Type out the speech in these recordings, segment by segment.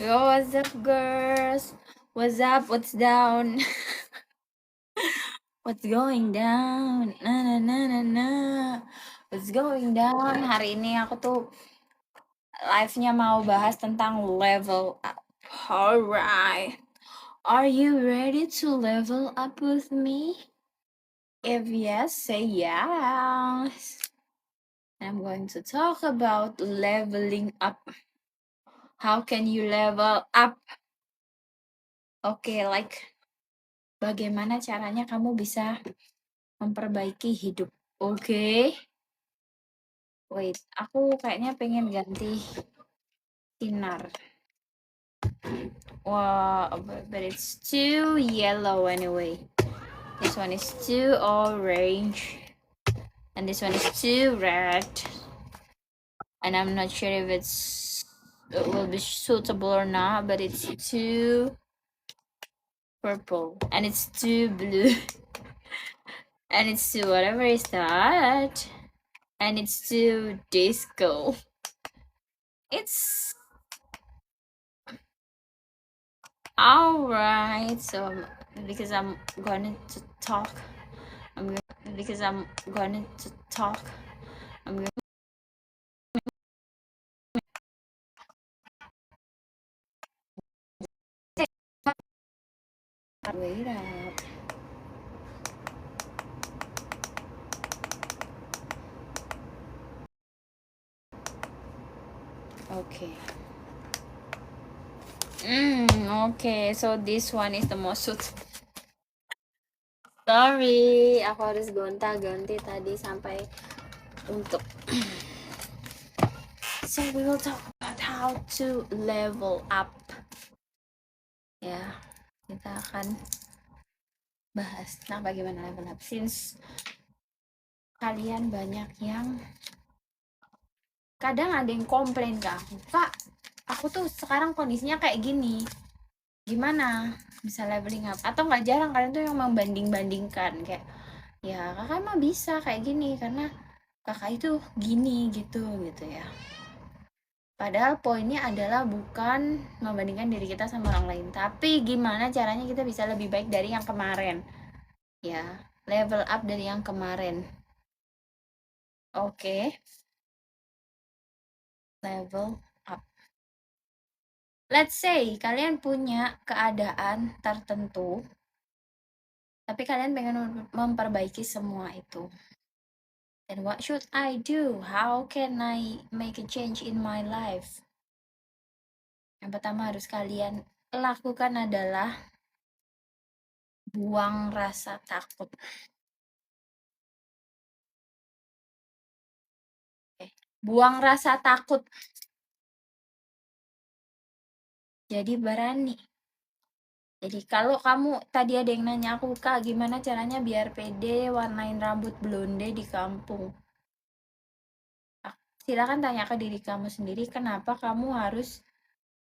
Yo, what's up, girls? What's up? What's down? What's going down? Na na na na na. What's going down? Hari ini aku tuh live-nya mau bahas tentang level up. Alright. Are you ready to level up with me? If yes, say yes. I'm going to talk about leveling up. How can you level up? Okay, like bagaimana caranya kamu bisa memperbaiki hidup. Oke. Wait, aku kayaknya pengen ganti sinar. Wah, but it's too yellow anyway. This one is too orange. And this one is too red. And I'm not sure if it will be suitable or not, but it's too purple. And it's too blue. And it's too whatever is that. And it's too disco. It's alright. So because I'm going to talk, I'm going wait up. Okay. Okay, so this one is the most suitable. Sorry, aku harus gonta-ganti tadi sampai untuk. So we will talk about how to level up. Ya, kita akan bahas tentang bagaimana level up. Since kalian banyak yang kadang ada yang komplain ke aku, Kak, aku tuh sekarang kondisinya kayak gini. Gimana bisa leveling up? Atau nggak jarang kalian tuh yang membanding-bandingkan kayak, ya kakak mah bisa kayak gini karena kakak itu gini gitu ya. Padahal poinnya adalah bukan membandingkan diri kita sama orang lain, tapi gimana caranya kita bisa lebih baik dari yang kemarin. Ya, level up dari yang kemarin. Oke. Level up. Let's say kalian punya keadaan tertentu, tapi kalian pengen memperbaiki semua itu. Then what should I do? How can I make a change in my life? Yang pertama harus kalian lakukan adalah buang rasa takut. Buang rasa takut. Jadi berani. Jadi kalau kamu tadi ada yang nanya aku, Kak, gimana caranya biar pede warnain rambut blonde di kampung? Silakan tanya ke diri kamu sendiri, kenapa kamu harus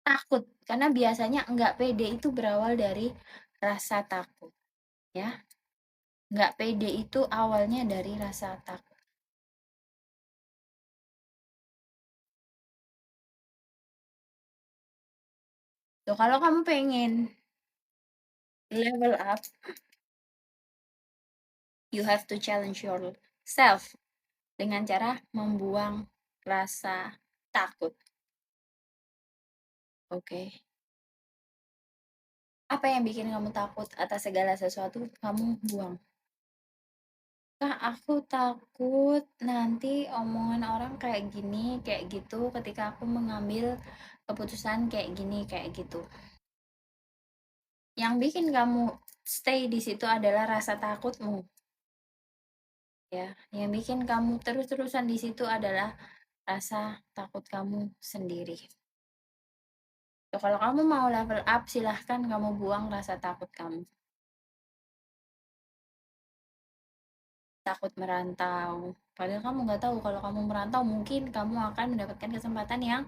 takut? Karena biasanya enggak pede itu berawal dari rasa takut, ya. Enggak pede itu awalnya dari rasa takut. Tuh, kalau kamu pengen level up, you have to challenge yourself dengan cara membuang rasa takut. Oke. Apa yang bikin kamu takut atas segala sesuatu, kamu buang. Kak, aku takut nanti omongan orang kayak gini, kayak gitu ketika aku mengambil keputusan kayak gini, kayak gitu. Yang bikin kamu stay di situ adalah rasa takutmu. Ya, yang bikin kamu terus-terusan di situ adalah rasa takut kamu sendiri. So, kalau kamu mau level up, silahkan kamu buang rasa takut kamu. Takut merantau. Padahal kamu nggak tahu kalau kamu merantau mungkin kamu akan mendapatkan kesempatan yang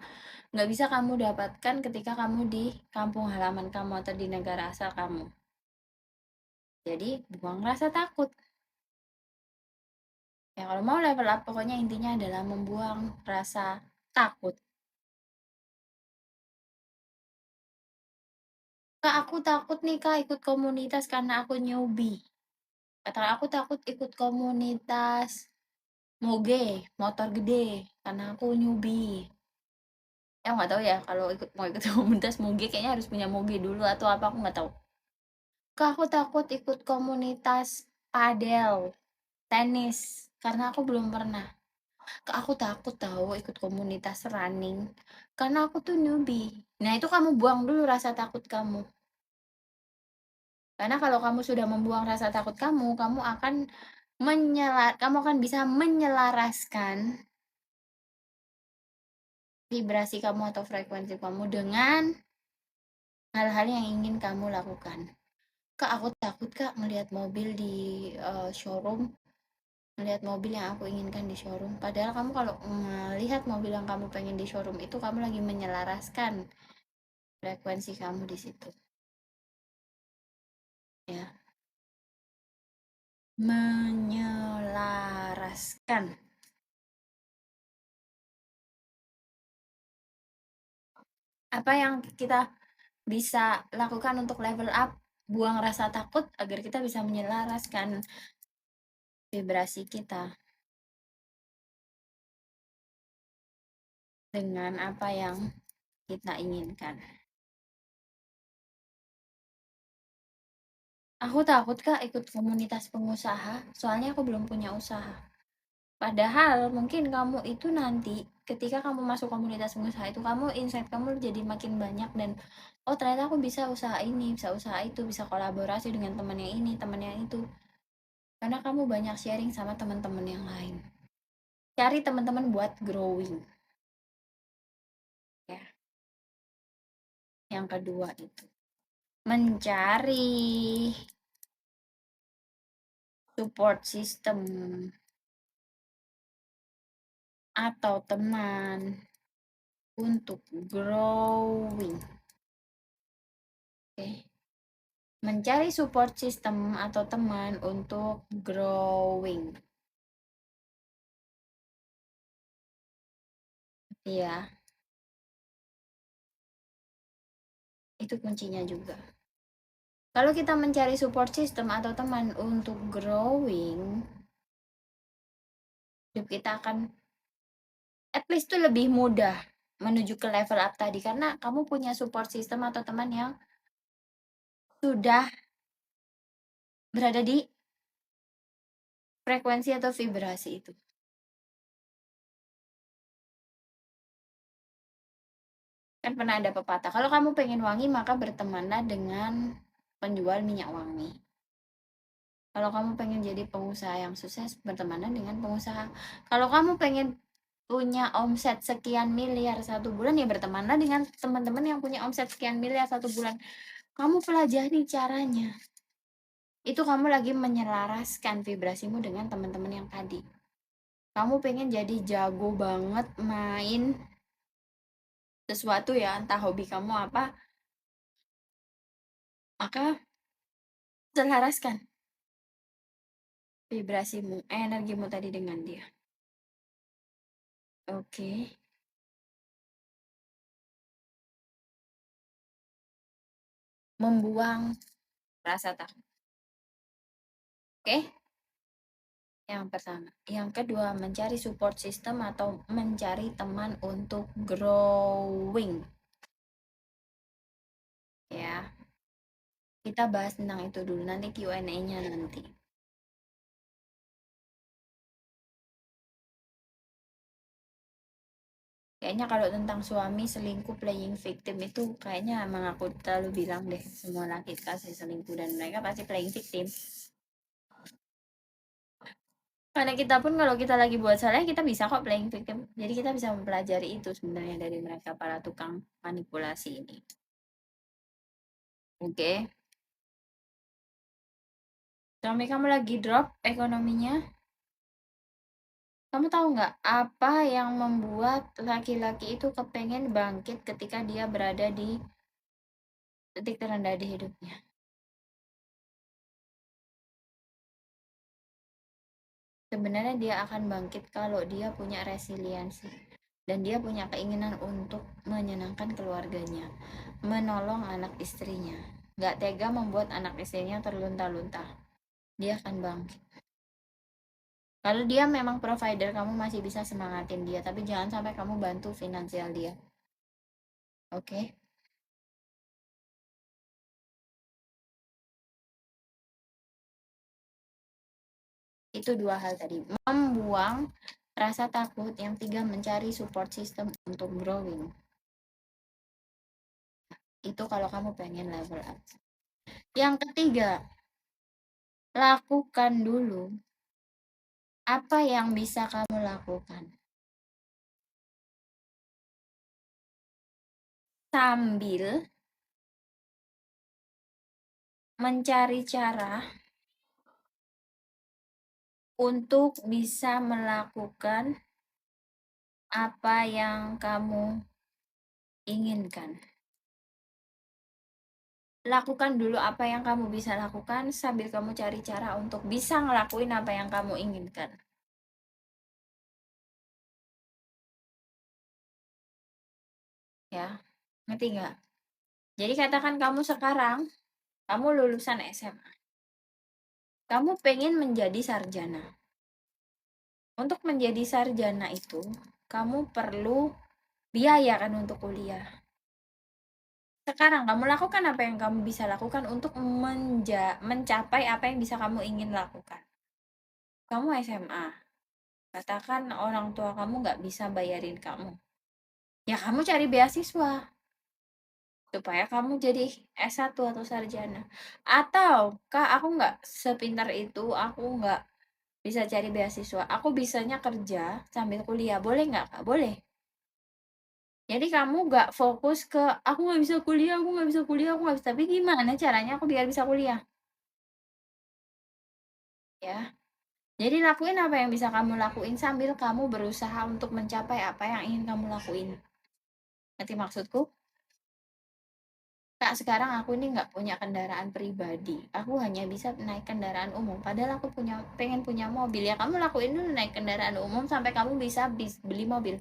nggak bisa kamu dapatkan ketika kamu di kampung halaman kamu atau di negara asal kamu. Jadi buang rasa takut. Ya kalau mau level up pokoknya intinya adalah membuang rasa takut. Kak, aku takut nih Kak ikut komunitas karena aku newbie. Kata aku takut ikut komunitas moge, motor gede, karena aku newbie. Ya nggak tahu ya kalau mau ikut komunitas moge kayaknya harus punya moge dulu atau apa aku nggak tahu. Kak, aku takut ikut komunitas padel, tenis, karena aku belum pernah. Kak, aku takut tahu ikut komunitas running, karena aku tuh newbie. Nah, itu kamu buang dulu rasa takut kamu. Karena kalau kamu sudah membuang rasa takut kamu, kamu akan bisa menyelaraskan vibrasi kamu atau frekuensi kamu dengan hal-hal yang ingin kamu lakukan. Kak, aku takut Kak melihat mobil di showroom, melihat mobil yang aku inginkan di showroom. Padahal kamu kalau melihat mobil yang kamu pengen di showroom itu kamu lagi menyelaraskan frekuensi kamu di situ. Ya, menyelaraskan. Apa yang kita bisa lakukan untuk level up, buang rasa takut agar kita bisa menyelaraskan vibrasi kita dengan apa yang kita inginkan. Aku takut Kak ikut komunitas pengusaha, soalnya aku belum punya usaha. Padahal mungkin kamu itu nanti ketika kamu masuk komunitas pengusaha itu kamu insight kamu jadi makin banyak dan oh ternyata aku bisa usaha ini, bisa usaha itu, bisa kolaborasi dengan teman yang ini, teman yang itu. Karena kamu banyak sharing sama teman-teman yang lain. Cari teman-teman buat growing. Ya. Yang kedua itu mencari support system atau teman untuk growing. Oke. Mencari support system atau teman untuk growing. Iya, itu kuncinya juga. Kalau kita mencari support system atau teman untuk growing, hidup kita akan at least tuh lebih mudah menuju ke level up tadi karena kamu punya support system atau teman yang sudah berada di frekuensi atau vibrasi itu. Kan pernah ada pepatah, kalau kamu pengen wangi maka bertemanlah dengan penjual minyak wangi. Kalau kamu pengen jadi pengusaha yang sukses, bertemanlah dengan pengusaha. Kalau kamu pengen punya omset sekian miliar satu bulan, ya bertemanlah dengan teman-teman yang punya omset sekian miliar satu bulan. Kamu pelajari caranya. Itu kamu lagi menyelaraskan vibrasimu dengan teman-teman yang tadi. Kamu pengen jadi jago banget main sesuatu ya, entah hobi kamu apa, maka selaraskan vibrasimu, energimu tadi dengan dia. Oke. Membuang rasa takut. Oke? Yang pertama. Yang kedua, mencari support system atau mencari teman untuk growing. Ya. Kita bahas tentang itu dulu, nanti Q&A-nya nanti. Kayaknya kalau tentang suami selingkuh playing victim itu kayaknya emang aku terlalu bilang deh semua laki kasih selingkuh dan mereka pasti playing victim. Karena kita pun kalau kita lagi buat salah kita bisa kok playing victim. Jadi kita bisa mempelajari itu sebenarnya dari mereka para tukang manipulasi ini. Oke. Suami kamu lagi drop ekonominya. Kamu tahu nggak apa yang membuat laki-laki itu kepengen bangkit ketika dia berada di titik terendah di hidupnya? Sebenarnya dia akan bangkit kalau dia punya resiliensi dan dia punya keinginan untuk menyenangkan keluarganya, menolong anak istrinya. nggak tega membuat anak istrinya terlunta-lunta. Dia akan bangkit. Kalau dia memang provider, kamu masih bisa semangatin dia, tapi jangan sampai kamu bantu finansial dia. Oke? Itu dua hal tadi. Membuang rasa takut. Yang tiga, mencari support system untuk growing. Itu kalau kamu pengen level up. Yang ketiga, lakukan dulu apa yang bisa kamu lakukan. Sambil mencari cara untuk bisa melakukan apa yang kamu inginkan. Lakukan dulu apa yang kamu bisa lakukan sambil kamu cari cara untuk bisa ngelakuin apa yang kamu inginkan. Ya, ngerti nggak? Jadi katakan kamu sekarang, kamu lulusan SMA. Kamu pengen menjadi sarjana. Untuk menjadi sarjana itu, kamu perlu biaya kan untuk kuliah. Sekarang kamu lakukan apa yang kamu bisa lakukan untuk mencapai apa yang bisa kamu ingin lakukan. Kamu SMA, katakan orang tua kamu nggak bisa bayarin kamu. Ya kamu cari beasiswa supaya kamu jadi S1 atau sarjana. Atau kak aku nggak sepintar itu, aku nggak bisa cari beasiswa. Aku bisanya kerja sambil kuliah. Boleh nggak kak? Boleh. Jadi kamu nggak fokus ke aku nggak bisa kuliah, aku nggak bisa kuliah, aku nggak bisa. Tapi gimana caranya aku biar bisa kuliah? Ya. Jadi lakuin apa yang bisa kamu lakuin sambil kamu berusaha untuk mencapai apa yang ingin kamu lakuin. Ngerti maksudku? Kak, sekarang aku ini nggak punya kendaraan pribadi. Aku hanya bisa naik kendaraan umum. Padahal aku pengen punya mobil. Ya kamu lakuin dulu naik kendaraan umum sampai kamu bisa beli mobil.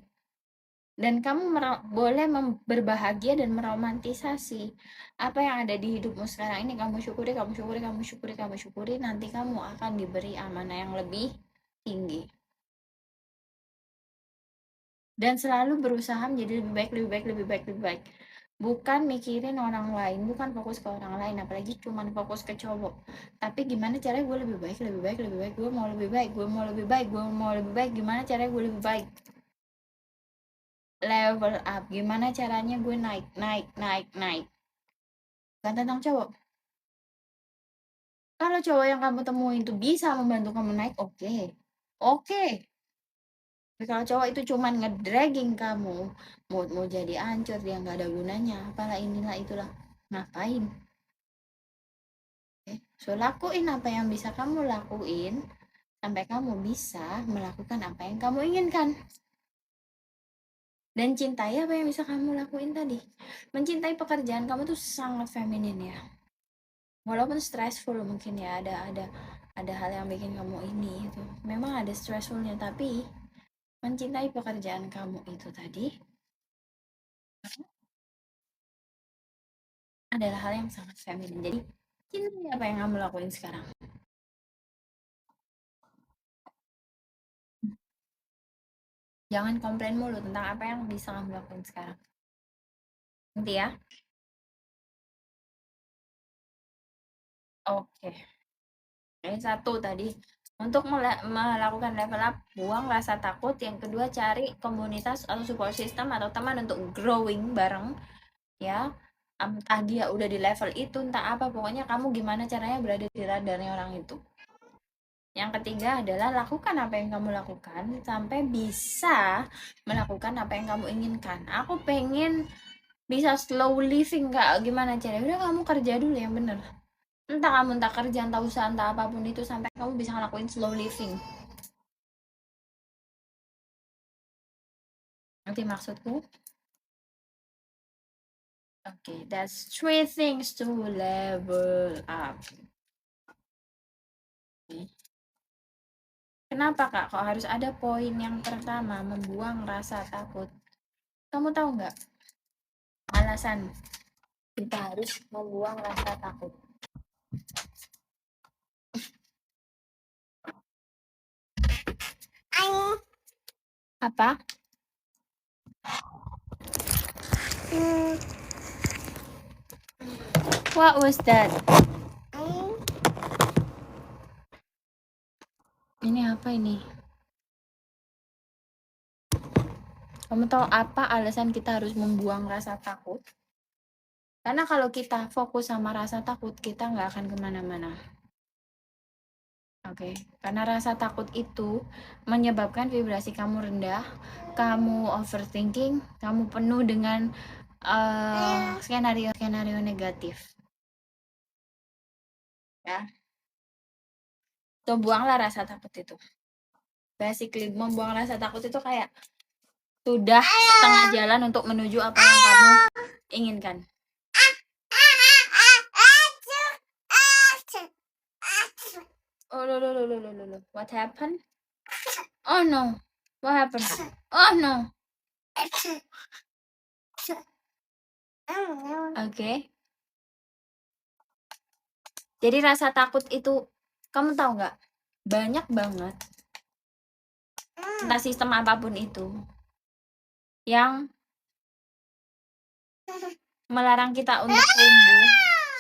Dan kamu boleh berbahagia dan meromantisasi apa yang ada di hidupmu sekarang ini. Kamu syukuri, kamu syukuri, kamu syukuri, kamu syukuri. Nanti kamu akan diberi amanah yang lebih tinggi. Dan selalu berusaha menjadi lebih baik, lebih baik, lebih baik, lebih baik. Bukan mikirin orang lain, bukan fokus ke orang lain, apalagi cuman fokus ke cowok. Tapi gimana caranya gue lebih baik, lebih baik, lebih baik, gue mau lebih baik, gue mau lebih baik, gue mau lebih baik, gimana caranya gue lebih baik. Level up, gimana caranya gue naik, naik, naik, naik. Bukan tentang cowok. Kalau cowok yang kamu temuin itu bisa membantu kamu naik, oke. Oke. Tapi kalau cowok itu cuman ngedragging kamu, mau jadi ancur, dia nggak ada gunanya. Apalah inilah itulah. Ngapain? Oke. So, lakuin apa yang bisa kamu lakuin sampai kamu bisa melakukan apa yang kamu inginkan. Dan cintai apa yang bisa kamu lakuin tadi. Mencintai pekerjaan kamu tuh sangat feminin ya. Walaupun stressful mungkin ya, ada hal yang bikin kamu ini itu. Memang ada stressfulnya, tapi mencintai pekerjaan kamu itu tadi adalah hal yang sangat feminin. Jadi cintai apa yang kamu lakuin sekarang. Jangan komplain mulu tentang apa yang bisa kamu lakuin sekarang. Nanti ya. Oke. Yang satu tadi, untuk melakukan level up, buang rasa takut. Yang kedua, cari komunitas atau support system atau teman untuk growing bareng. Ya, entah dia udah di level itu, entah apa. Pokoknya kamu gimana caranya berada di radarnya orang itu. Yang ketiga adalah lakukan apa yang kamu lakukan sampai bisa melakukan apa yang kamu inginkan. Aku pengen bisa slow living, kak. Gimana caranya? Udah kamu kerja dulu yang bener. Entah kamu entah kerja, entah usaha, entah apapun itu sampai kamu bisa ngelakuin slow living. Nanti maksudku? Okay, that's three things to level up. Okay. Kenapa kak? Kok harus ada poin yang pertama, membuang rasa takut? Kamu tahu nggak alasan kita harus membuang rasa takut. Apa? What was that? Ini apa ini? Kamu tahu apa alasan kita harus membuang rasa takut? Karena kalau kita fokus sama rasa takut, kita nggak akan kemana-mana. Oke, karena rasa takut itu menyebabkan vibrasi kamu rendah, kamu overthinking, kamu penuh dengan skenario negatif. Ya, so buanglah rasa takut itu. Basically, membuang rasa takut itu kayak sudah setengah jalan untuk menuju apa yang kamu inginkan. Oh, lo. What happened? Oh no. What happened? Oh no. Oke. Jadi rasa takut itu, kamu tahu nggak? Banyak banget. Entah sistem apapun itu yang melarang kita untuk tumbuh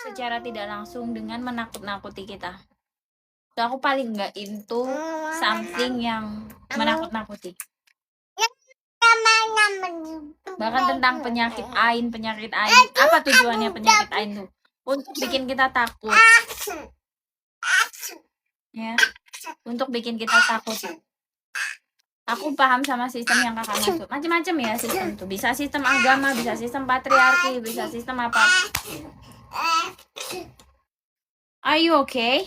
secara tidak langsung dengan menakut-nakuti kita. So, aku paling nggak into something yang menakut-nakuti. Bahkan tentang penyakit ain. Apa tujuannya penyakit ain tuh? Untuk bikin kita takut. Ya. Untuk bikin kita takut. Aku paham sama sistem yang kakak maksud. Macam-macam ya sistem tuh. Bisa sistem agama, bisa sistem patriarki, bisa sistem apa. Are you okay?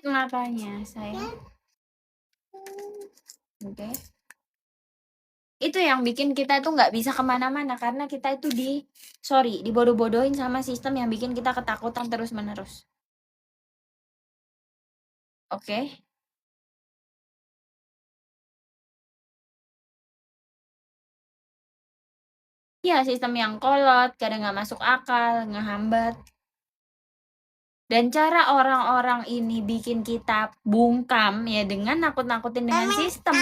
Matanya sayang. Oke. Itu yang bikin kita tuh nggak bisa kemana-mana karena kita itu dibodoh-bodohin sama sistem yang bikin kita ketakutan terus-menerus. Oke. Ya, sistem yang kolot, kadang nggak masuk akal, ngehambat. Dan cara orang-orang ini bikin kita bungkam ya dengan nakut-nakutin dengan sistem.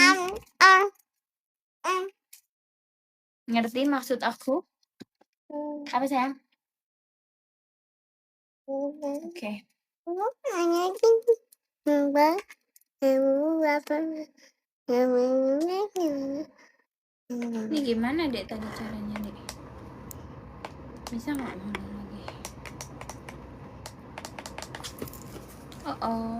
Ngerti maksud aku? Apa sayang? Oke. Ini gimana dek tadi caranya dek? Bisa nggak ngomong lagi? Oh.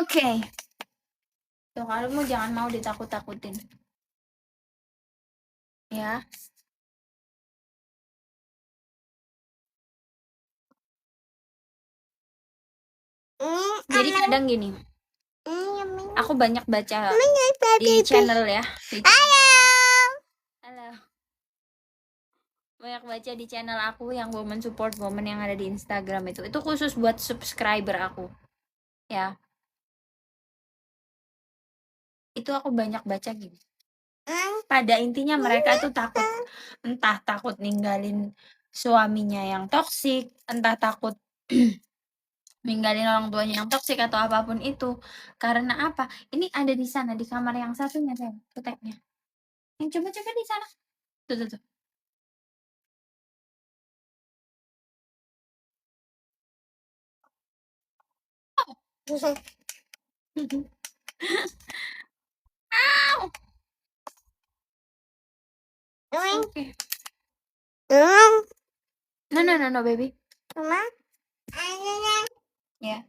Oke. Tuh kamu jangan mau ditakut-takutin. Ya. Jadi kadang gini. Aku banyak baca di channel ya. Halo. Banyak baca di channel aku yang Women Support Women yang ada di Instagram itu. Itu khusus buat subscriber aku. Ya. Itu aku banyak baca gini. Pada intinya mereka itu takut. Entah takut ninggalin suaminya yang toksik, entah takut ninggalin orang tuanya yang toksik atau apapun itu. Karena apa? Ini ada di sana di kamar yang satunya saya, kuteknya. Yang coba-coba di sana. Tuh. Okay. No, baby. Ya.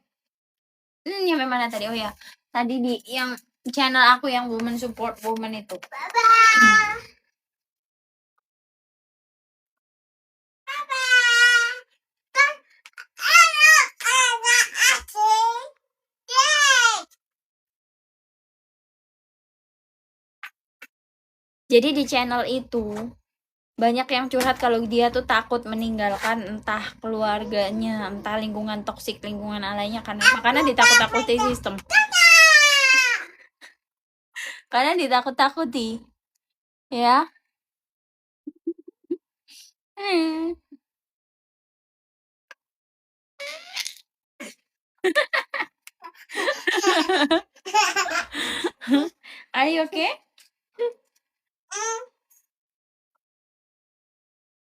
Nyampe mana tadi? Oh ya. Tadi di yang channel aku yang Women Support Women itu. Jadi di channel itu Banyak yang curhat kalau dia tuh takut meninggalkan entah keluarganya, entah lingkungan toksik, lingkungan alainya, karena ditakut-takuti sistem. Karena ditakut-takuti, ya. Hmm. Are you okay?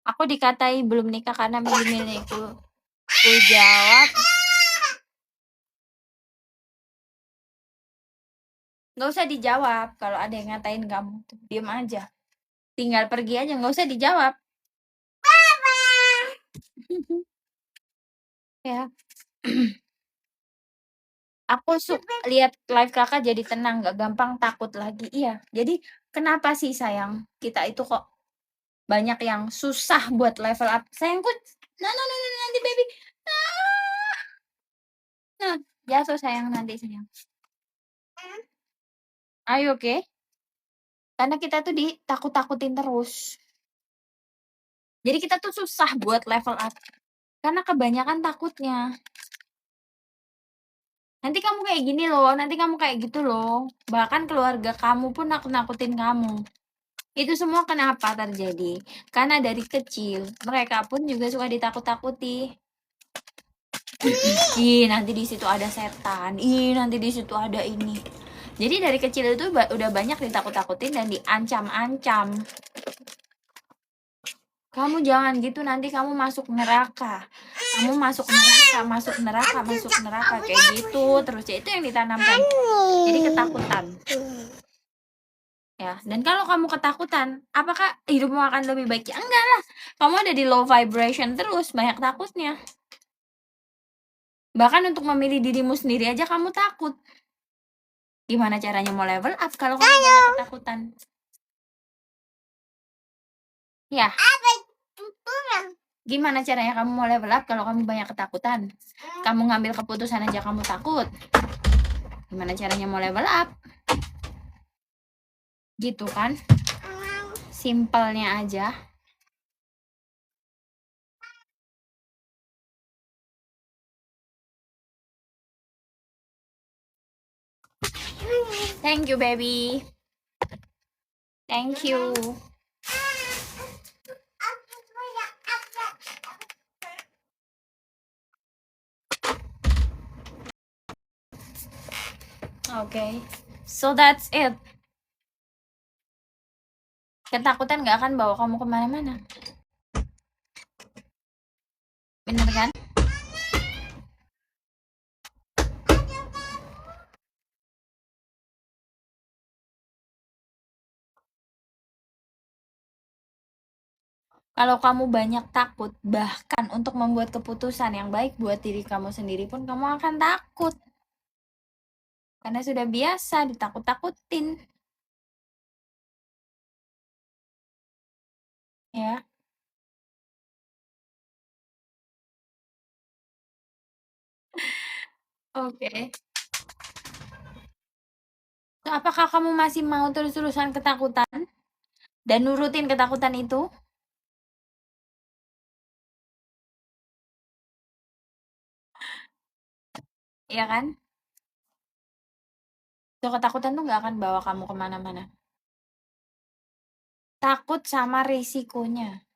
Aku dikatai belum nikah karena milih-milihku. Ku jawab, nggak usah dijawab. Kalau ada yang ngatain kamu tuh diem aja, tinggal pergi aja, nggak usah dijawab. Ya, aku lihat live kakak jadi tenang, nggak gampang takut lagi. Iya, jadi kenapa sih sayang kita itu kok banyak yang susah buat level up? Sayangku, no, nanti baby, nah, jatuh sayang, nanti sayang. Ayo, oke? Karena kita tuh ditakut-takutin terus. Jadi kita tuh susah buat level up. Karena kebanyakan takutnya. Nanti kamu kayak gini loh, nanti kamu kayak gitu loh. Bahkan keluarga kamu pun nakut-nakutin kamu. Itu semua kenapa terjadi? Karena dari kecil mereka pun juga suka ditakut-takuti. Ih, nanti di situ ada setan. Ih, nanti di situ ada ini. Jadi dari kecil itu udah banyak ditakut-takutin dan diancam-ancam. Kamu jangan gitu, nanti kamu masuk neraka. Kamu masuk neraka kayak gitu. Terus ya itu yang ditanamkan. Jadi ketakutan. Ya, dan kalau kamu ketakutan, apakah hidupmu akan lebih baik? Ya enggak lah. Kamu ada di low vibration terus, banyak takutnya. Bahkan untuk memilih dirimu sendiri aja kamu takut. Gimana caranya mau level up kalau kamu banyak ketakutan? Ya. Gimana caranya kamu mau level up kalau kamu banyak ketakutan? Kamu ngambil keputusan aja kamu takut. Gimana caranya mau level up? Gitu kan? Simpelnya aja. Thank you, baby. Thank you. Okay, so that's it. Ketakutan gak akan bawa kamu kemana-mana. Bener kan? Kalau kamu banyak takut, bahkan untuk membuat keputusan yang baik buat diri kamu sendiri pun kamu akan takut. Karena sudah biasa ditakut-takutin. Ya. Oke. So, apakah kamu masih mau terus-terusan ketakutan? Dan nurutin ketakutan itu? Iya kan? So, ketakutan tuh gak akan bawa kamu kemana-mana. Takut sama risikonya.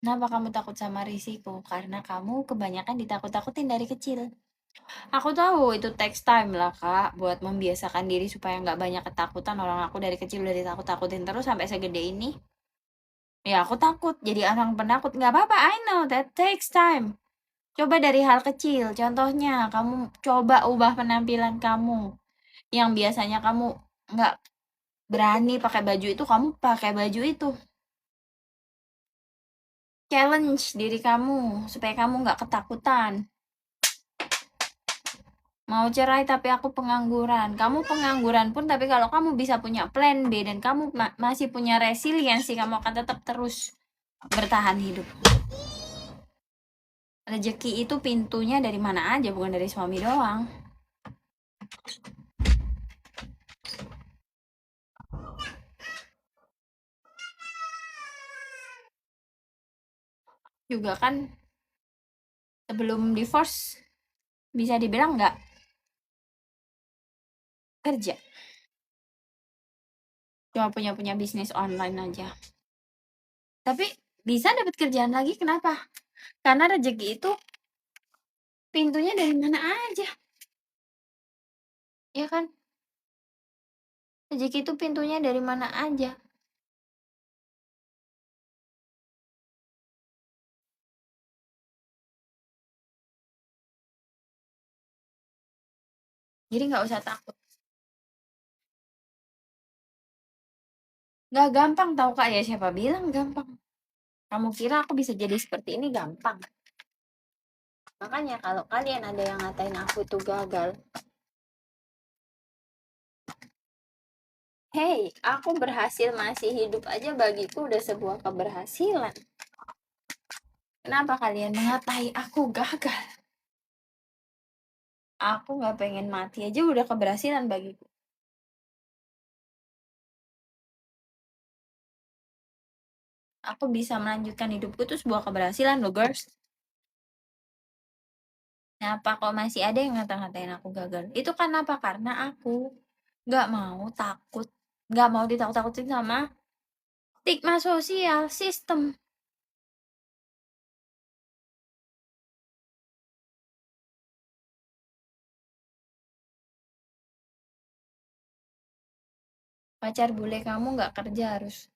Kenapa kamu takut sama risiko? Karena kamu kebanyakan ditakut-takutin dari kecil. Aku tahu itu text time lah kak, buat membiasakan diri supaya nggak banyak ketakutan. Orang aku dari kecil udah ditakut-takutin terus sampai segede ini. Ya aku takut jadi orang penakut. Nggak apa-apa, I know that takes time. Coba dari hal kecil. Contohnya, kamu coba ubah penampilan kamu. Yang biasanya kamu nggak berani pakai baju itu, kamu pakai baju itu. Challenge diri kamu supaya kamu nggak ketakutan. Mau cerai tapi aku pengangguran. Kamu pengangguran pun tapi kalau kamu bisa punya plan B dan kamu masih punya resiliensi, kamu akan tetap terus bertahan hidup. Rezeki itu pintunya dari mana aja, bukan dari suami doang. juga kan sebelum divorce bisa dibilang nggak kerja, cuma punya bisnis online aja. Tapi bisa dapat kerjaan lagi, kenapa? Karena rezeki itu pintunya dari mana aja, ya kan? Rezeki itu pintunya dari mana aja. Jadi nggak usah takut. Nggak gampang tahu Kak, ya siapa bilang gampang. Kamu kira aku bisa jadi seperti ini gampang? Makanya kalau kalian ada yang ngatain aku tuh gagal, hey, aku berhasil masih hidup aja bagiku udah sebuah keberhasilan. Kenapa kalian mengatai aku gagal? Aku nggak pengen mati aja udah keberhasilan bagiku. Aku bisa melanjutkan hidupku tuh sebuah keberhasilan loh, girls. Kenapa kok masih ada yang ngata-ngatain aku gagal? Itu kan apa? Karena aku nggak mau takut, nggak mau ditakut-takutin sama stigma sosial sistem. Pacar bule kamu nggak kerja harus.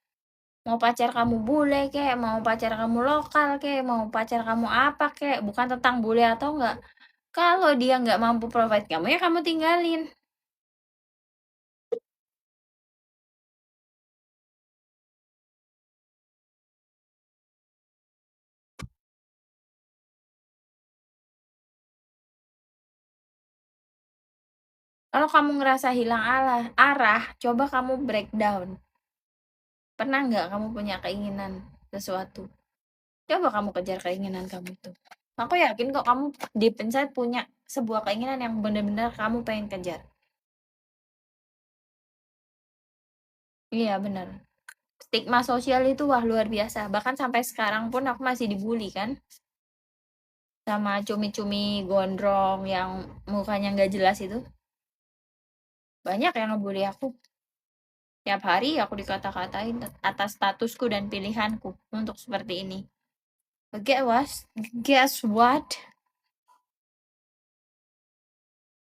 Mau pacar kamu bule kek, mau pacar kamu lokal kek, mau pacar kamu apa kek, bukan tentang bule atau enggak. Kalau dia nggak mampu provide kamu, ya kamu tinggalin. Kalau kamu ngerasa hilang arah, coba kamu breakdown. Pernah nggak kamu punya keinginan sesuatu? Coba kamu kejar keinginan kamu itu. Aku yakin kok kamu deep inside punya sebuah keinginan yang benar-benar kamu pengen kejar. Iya benar. Stigma sosial itu wah luar biasa. Bahkan sampai sekarang pun aku masih dibully kan. Sama cumi-cumi gondrong yang mukanya nggak jelas itu. Banyak yang ngebully aku. Tiap hari aku dikata-katain atas statusku dan pilihanku untuk seperti ini. But guess what?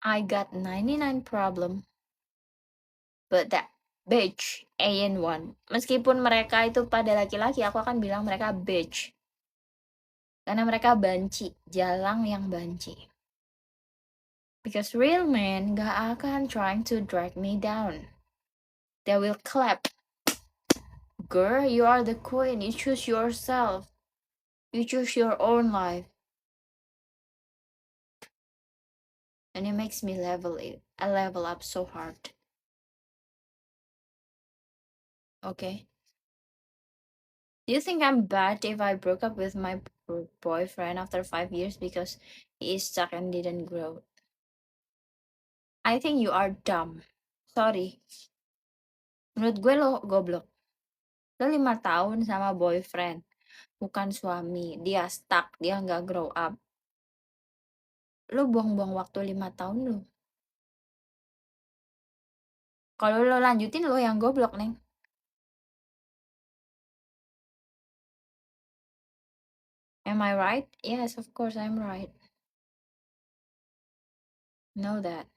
I got 99 problem. But that bitch ain't one. Meskipun mereka itu pada laki-laki, aku akan bilang mereka bitch. Karena mereka banci, jalang yang banci. Because real men gak akan trying to drag me down. They will clap. Girl, you are the queen. You choose yourself. You choose your own life. And it makes me level up so hard. Okay. Do you think I'm bad if I broke up with my boyfriend after 5 years because he is stuck and didn't grow? I think you are dumb. Sorry. Menurut gue lo goblok. Lo 5 tahun sama boyfriend. Bukan suami. Dia stuck. Dia nggak grow up. Lo buang-buang waktu 5 tahun lo. Kalau lo lanjutin lo yang goblok, Neng. Am I right? Yes, of course I'm right. Know that.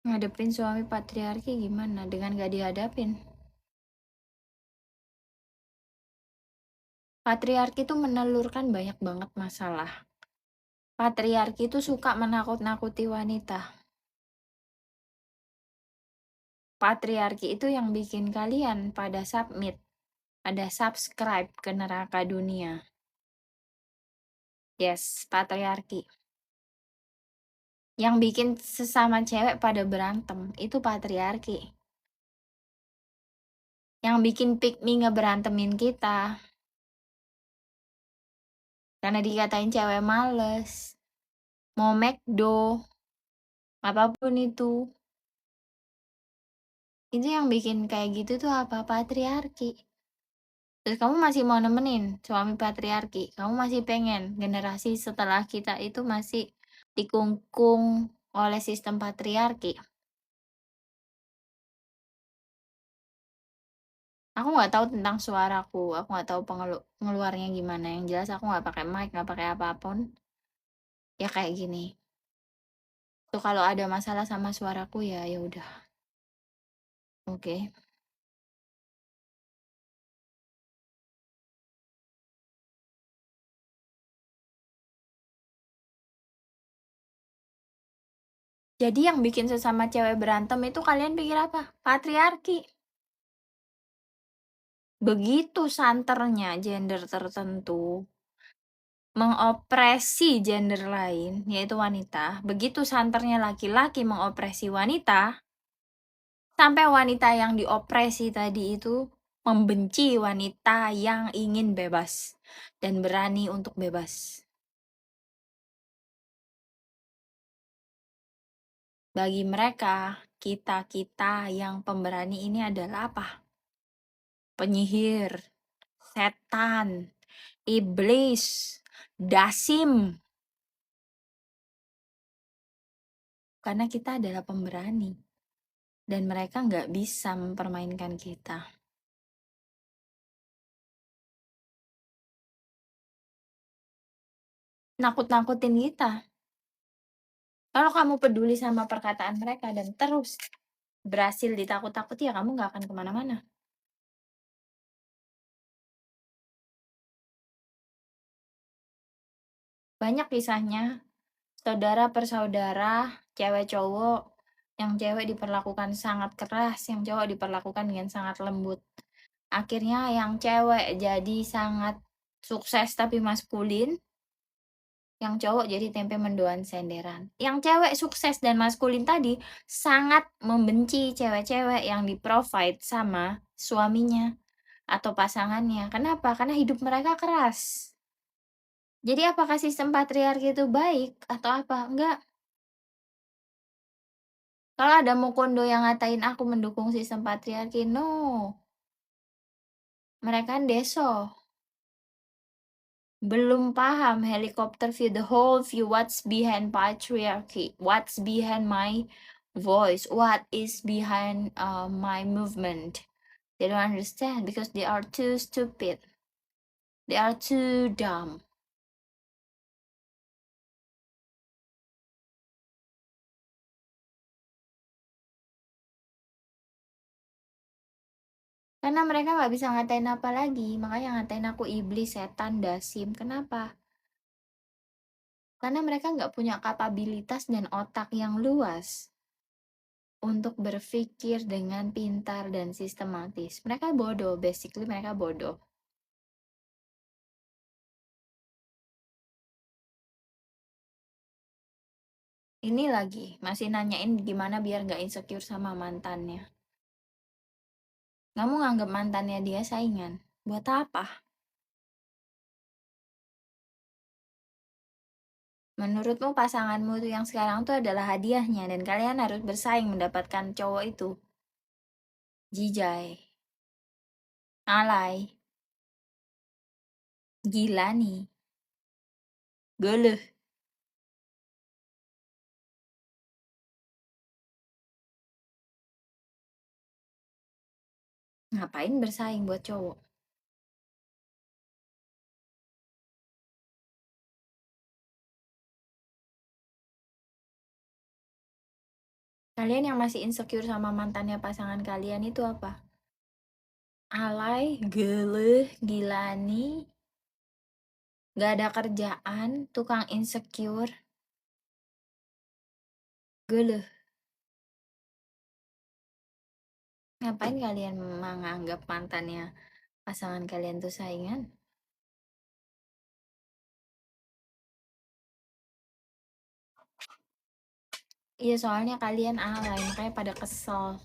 Ngadepin suami patriarki gimana? Dengan gak dihadapin. Patriarki itu menelurkan banyak banget masalah. Patriarki itu suka menakut-nakuti wanita. Patriarki itu yang bikin kalian pada submit, pada subscribe ke neraka dunia. Yes, patriarki. Yang bikin sesama cewek pada berantem, itu patriarki. Yang bikin pick me ngeberantemin kita. Karena dikatain cewek males. Mau McDo, Apapun itu yang bikin kayak gitu tuh apa? Patriarki. Terus kamu masih mau nemenin suami patriarki? Kamu masih pengen generasi setelah kita itu masih dikungkung oleh sistem patriarki? Aku nggak tahu tentang suaraku, aku nggak tahu pengeluarnya gimana. Yang jelas aku nggak pakai mic, nggak pakai apapun. Ya kayak gini. Tuh kalau ada masalah sama suaraku ya ya udah. Oke. Jadi yang bikin sesama cewek berantem itu kalian pikir apa? Patriarki. Begitu santernya gender tertentu mengopresi gender lain, yaitu wanita. Begitu santernya laki-laki mengopresi wanita, sampai wanita yang diopresi tadi itu membenci wanita yang ingin bebas dan berani untuk bebas. Bagi mereka, kita-kita yang pemberani ini adalah apa? Penyihir, setan, iblis, dasim. Karena kita adalah pemberani. Dan mereka nggak bisa mempermainkan kita. Nakut-nakutin kita. Kalau kamu peduli sama perkataan mereka dan terus berhasil ditakut-takuti, ya kamu nggak akan kemana-mana. Banyak kisahnya, saudara persaudara, cewek cowok, yang cewek diperlakukan sangat keras, yang cowok diperlakukan dengan sangat lembut. Akhirnya yang cewek jadi sangat sukses tapi maskulin, yang cowok jadi tempe mendoan senderan. Yang cewek sukses dan maskulin tadi sangat membenci cewek-cewek yang di-provide sama suaminya atau pasangannya. Kenapa? Karena hidup mereka keras. Jadi apakah sistem patriarki itu baik atau apa? Enggak. Kalau ada Mukondo yang ngatain aku mendukung sistem patriarki, no. Mereka deso. Belum paham helicopter view, the whole view, what's behind patriarchy, what's behind my voice, what is behind my movement. They don't understand because they are too stupid. They are too dumb. Karena mereka nggak bisa ngatain apa lagi, makanya ngatain aku iblis, setan, dasim. Kenapa? Karena mereka nggak punya kapabilitas dan otak yang luas untuk berpikir dengan pintar dan sistematis. Mereka bodoh, basically mereka bodoh. Ini lagi, masih nanyain gimana biar nggak insecure sama mantannya. Kamu nganggap mantannya dia saingan? Buat apa? Menurutmu pasanganmu itu yang sekarang tuh adalah hadiahnya dan kalian harus bersaing mendapatkan cowok itu. Jijai, alay, gila nih, geleh. Ngapain bersaing buat cowok? Kalian yang masih insecure sama mantannya pasangan kalian itu apa? Alay, geleh, gilani, gak ada kerjaan, tukang insecure, geleh. Ngapain kalian menganggap mantannya pasangan kalian tuh saingan? Iya soalnya kalian alay, makanya pada kesel.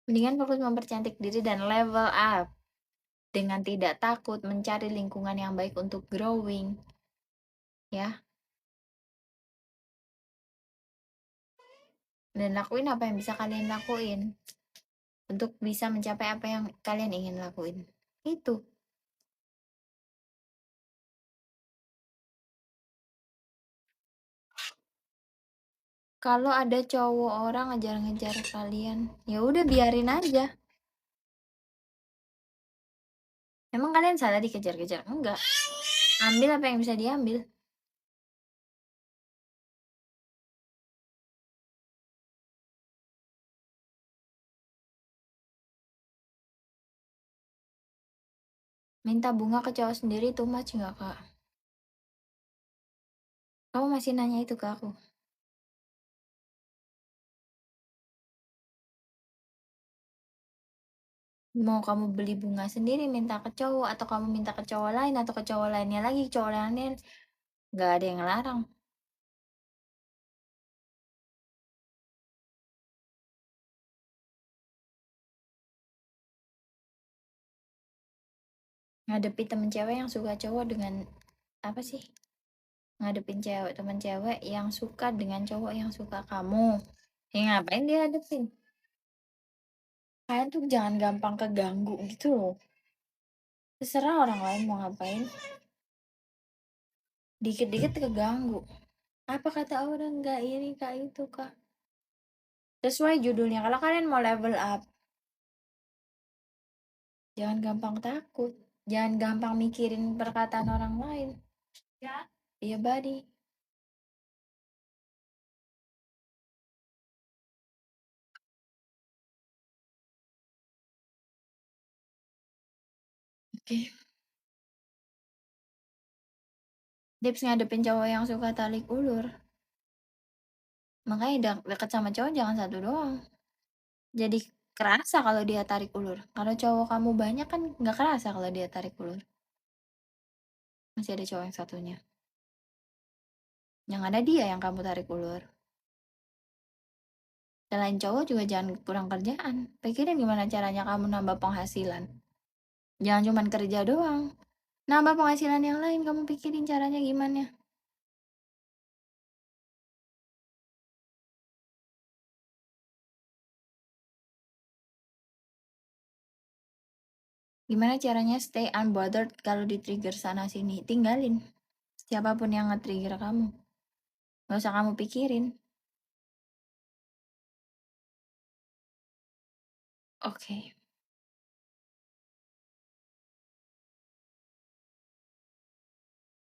Mendingan fokus mempercantik diri dan level up dengan tidak takut mencari lingkungan yang baik untuk growing, ya. Dan lakuin apa yang bisa kalian lakuin untuk bisa mencapai apa yang kalian ingin lakuin. Itu. Kalau ada cowok orang ngejar-ngejar kalian, ya udah biarin aja. Emang kalian salah dikejar-kejar? Enggak. Ambil apa yang bisa diambil. Minta bunga ke cowok sendiri too much nggak, Kak? Kamu masih nanya itu ke aku. Mau kamu beli bunga sendiri minta ke cowok atau kamu minta ke cowok lain atau ke cowok lainnya lagi, cowok lainnya nggak ada yang ngelarang. Ngadepi temen cewek yang suka cowok dengan apa sih? Ngadepin cewek temen cewek yang suka dengan cowok yang suka kamu. Ya ngapain dia hadepin? Kalian tuh jangan gampang keganggu gitu loh. Terserah orang lain mau ngapain. Dikit-dikit keganggu. Apa kata orang nggak ini kak itu kak? Sesuai judulnya. Kalau kalian mau level up, jangan gampang takut. Jangan gampang mikirin perkataan orang lain. Ya. Iya, buddy. Oke. Tips ngadepin cowok yang suka tarik ulur. Makanya deket sama cowok jangan satu doang. Jadi kerasa kalau dia tarik ulur. Kalau cowok kamu banyak kan nggak kerasa kalau dia tarik ulur. Masih ada cowok yang satunya. Yang ada dia yang kamu tarik ulur. Selain cowok juga jangan kurang kerjaan. Pikirin gimana caranya kamu nambah penghasilan. Jangan cuma kerja doang. Nambah penghasilan yang lain kamu pikirin caranya gimana. Gimana caranya stay unbothered kalau di-trigger sana sini. Tinggalin. Siapapun yang nge-trigger kamu. Gak usah kamu pikirin. Oke.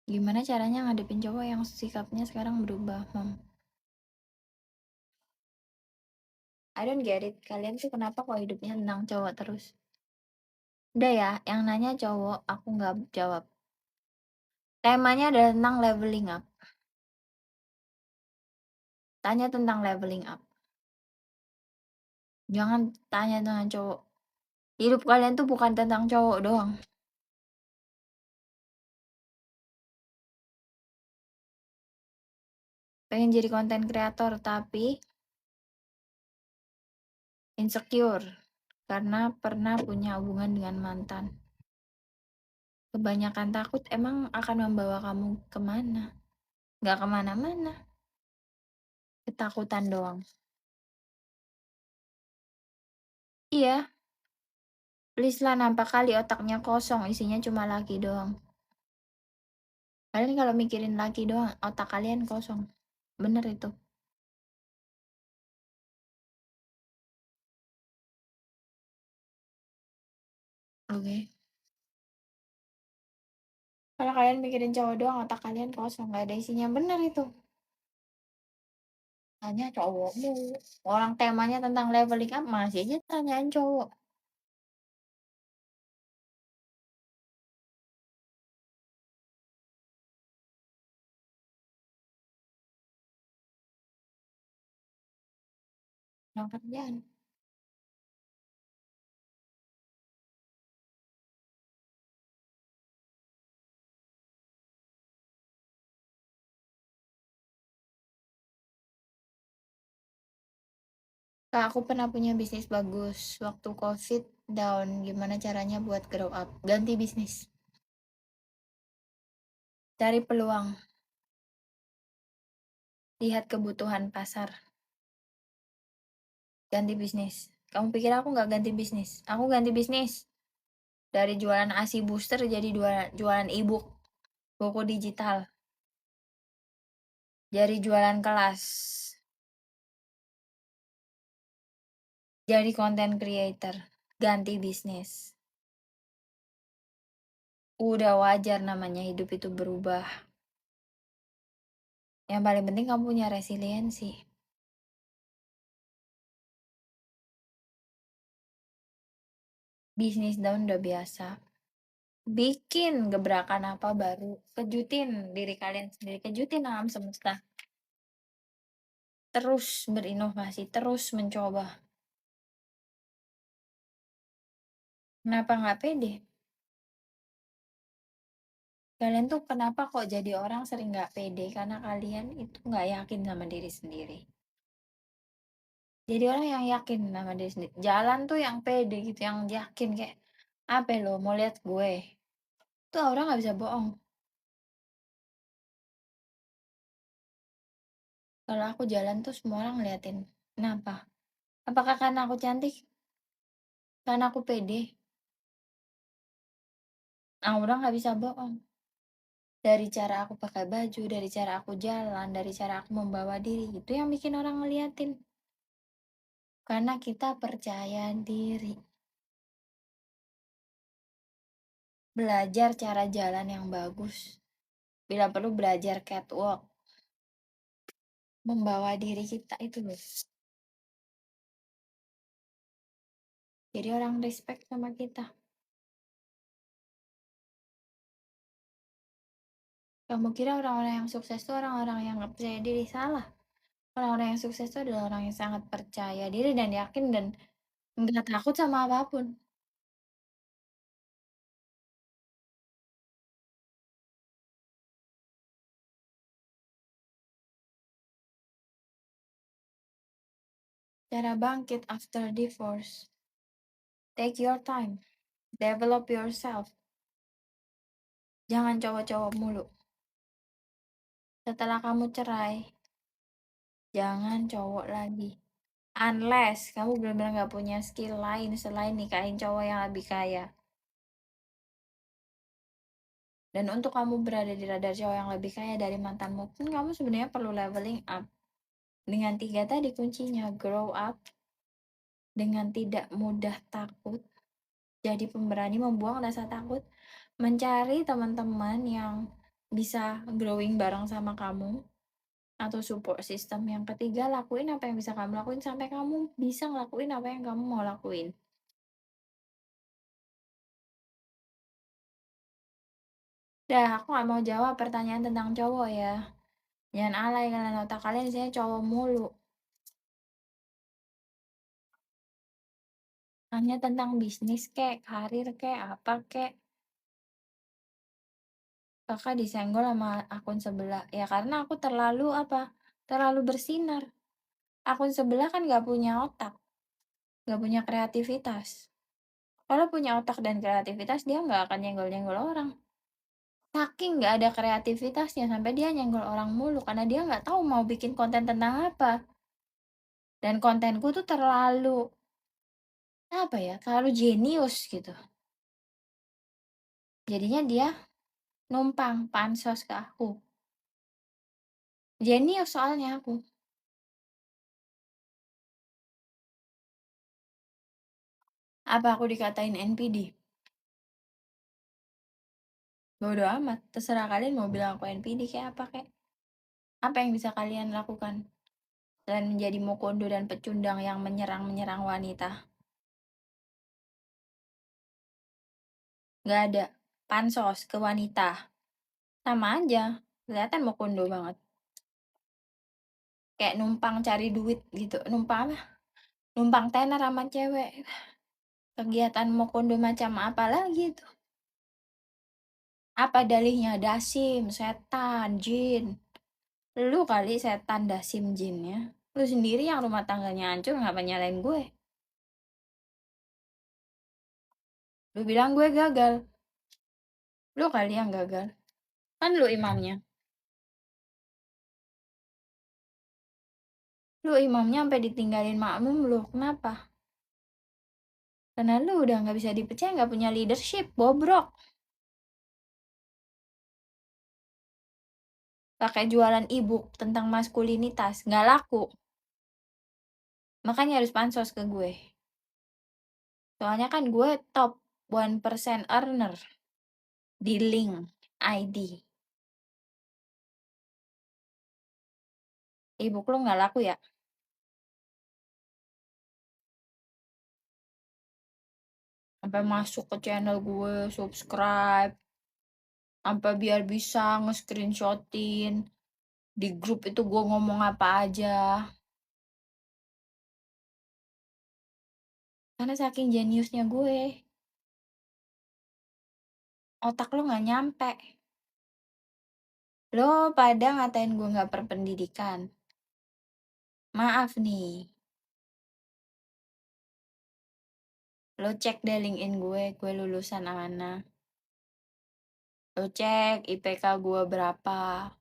Gimana caranya ngadepin cowok yang sikapnya sekarang berubah, Mam? I don't get it. Kalian tuh kenapa kok hidupnya tentang cowok terus? Udah ya, yang nanya cowok, aku nggak jawab. Temanya adalah tentang leveling up. Tanya tentang leveling up. Jangan tanya tentang cowok. Hidup kalian tuh bukan tentang cowok doang. Pengen jadi konten kreator tapi insecure karena pernah punya hubungan dengan mantan. Kebanyakan takut emang akan membawa kamu kemana? Nggak kemana-mana. Ketakutan doang. Iya, please lah nampak kali otaknya kosong, isinya cuma laki doang. Kalian kalau mikirin laki doang, otak kalian kosong. Bener itu. Oke. Kalau kalian mikirin cowok doang, otak kalian kosong, nggak ada isinya. Bener itu. Tanya cowokmu. Orang temanya tentang leveling up, masih aja tanyain cowok. Orang kerjaan. Kak, aku pernah punya bisnis bagus. Waktu COVID down, gimana caranya buat grow up? Ganti bisnis. Cari peluang, lihat kebutuhan pasar, ganti bisnis. Kamu pikir aku nggak ganti bisnis? Aku ganti bisnis. Dari jualan ASI booster jadi jualan e-book, buku digital. Dari jualan kelas, jadi content creator, ganti bisnis. Udah wajar namanya hidup itu berubah. Yang paling penting kamu punya resiliensi. Bisnis down udah biasa. Bikin gebrakan apa baru, kejutin diri kalian sendiri, kejutin alam semesta. Terus berinovasi, terus mencoba. Kenapa nggak pede? Kalian tuh kenapa kok jadi orang sering nggak pede? Karena kalian itu nggak yakin sama diri sendiri. Jadi orang yang yakin sama diri sendiri. Jalan tuh yang pede gitu, yang yakin kayak, apa lo mau lihat gue? Tuh orang nggak bisa bohong. Kalau aku jalan tuh semua orang ngeliatin. Kenapa? Apakah karena aku cantik? Karena aku pede? Nah, orang nggak bisa bohong. Dari cara aku pakai baju, dari cara aku jalan, dari cara aku membawa diri, itu yang bikin orang ngeliatin. Karena kita percaya diri. Belajar cara jalan yang bagus. Bila perlu belajar catwalk. Membawa diri kita itu loh. Jadi orang respect sama kita. Kamu kira orang-orang yang sukses itu orang-orang yang nggak percaya diri? Salah. Orang-orang yang sukses itu adalah orang yang sangat percaya diri dan yakin dan nggak takut sama apapun. Cara bangkit after divorce. Take your time. Develop yourself. Jangan cowok-cowok mulu. Setelah kamu cerai, jangan cowok lagi. Unless kamu benar-benar nggak punya skill lain selain nikahin cowok yang lebih kaya. Dan untuk kamu berada di radar cowok yang lebih kaya dari mantanmu pun kamu sebenarnya perlu leveling up. Dengan 3 tadi kuncinya, grow up, dengan tidak mudah takut, jadi pemberani, membuang rasa takut, mencari teman-teman yang bisa growing bareng sama kamu, atau support system. Yang ketiga, lakuin apa yang bisa kamu lakuin sampai kamu bisa ngelakuin apa yang kamu mau lakuin. Dah, aku gak mau jawab pertanyaan tentang cowok ya. Jangan alay, kalian otak kalian saya cowok mulu. Hanya tentang bisnis kek, karir kek, apa kek. Kakak disenggol sama akun sebelah. Ya karena aku terlalu apa? Terlalu bersinar. Akun sebelah kan gak punya otak. Gak punya kreativitas. Kalau punya otak dan kreativitas, dia gak akan nyenggol-nyenggol orang. Saking gak ada kreativitasnya sampai dia nyenggol orang mulu. Karena dia gak tahu mau bikin konten tentang apa. Dan kontenku tuh terlalu, apa ya, terlalu jenius gitu. Jadinya dia numpang pansos ke aku. Jenius soalnya aku. Apa aku dikatain NPD? Bodo amat, terserah kalian mau bilang aku NPD kayak apa kayak. Apa yang bisa kalian lakukan selain menjadi mokondo dan pecundang yang menyerang wanita? Gak ada. Pansos ke wanita. Sama aja. Kelihatan mokondo banget. Kayak numpang cari duit gitu. Numpang apa? Numpang tenar sama cewek. Kegiatan mokondo macam apa lagi tuh? Apa dalihnya? Dasim, setan, jin. Lu kali setan, dasim, jinnya. Lu sendiri yang rumah tangganya hancur, ngapa nyalain gue? Lu bilang gue gagal. Lu kali yang gagal. Kan lu imamnya. Lu imamnya sampai ditinggalin makmum lu. Kenapa? Karena lu udah nggak bisa dipercaya, nggak punya leadership, bobrok. Pakai jualan ebook tentang maskulinitas, nggak laku. Makanya harus pansos ke gue. Soalnya kan gue top 1% earner di link ID. Ebook lu nggak laku ya? Sampai masuk ke channel gue, subscribe, sampai biar bisa nge-screenshotin di grup itu gue ngomong apa aja. Karena saking jeniusnya gue, otak lo nggak nyampe. Lo pada ngatain gue nggak berpendidikan. Maaf nih, lo cek deh LinkedIn gue lulusan mana. Lo cek IPK gue berapa.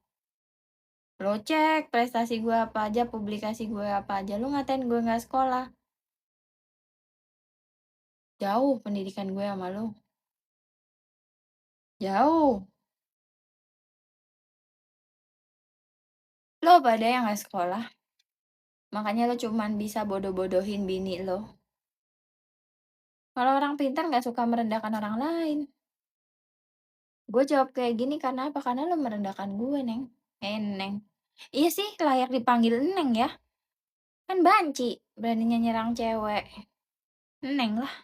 Lo cek prestasi gue apa aja, publikasi gue apa aja. Lo ngatain gue nggak sekolah. Jauh pendidikan gue sama lo. Jauh. Lo pada yang nggak sekolah. Makanya lo cuman bisa bodoh-bodohin bini lo. Kalau orang pintar nggak suka merendahkan orang lain. Gue jawab kayak gini karena apa? Karena lo merendahkan gue, Neng. Neng. Iya sih, layak dipanggil Neng ya. Kan banci, beraninya nyerang cewek. Neng lah,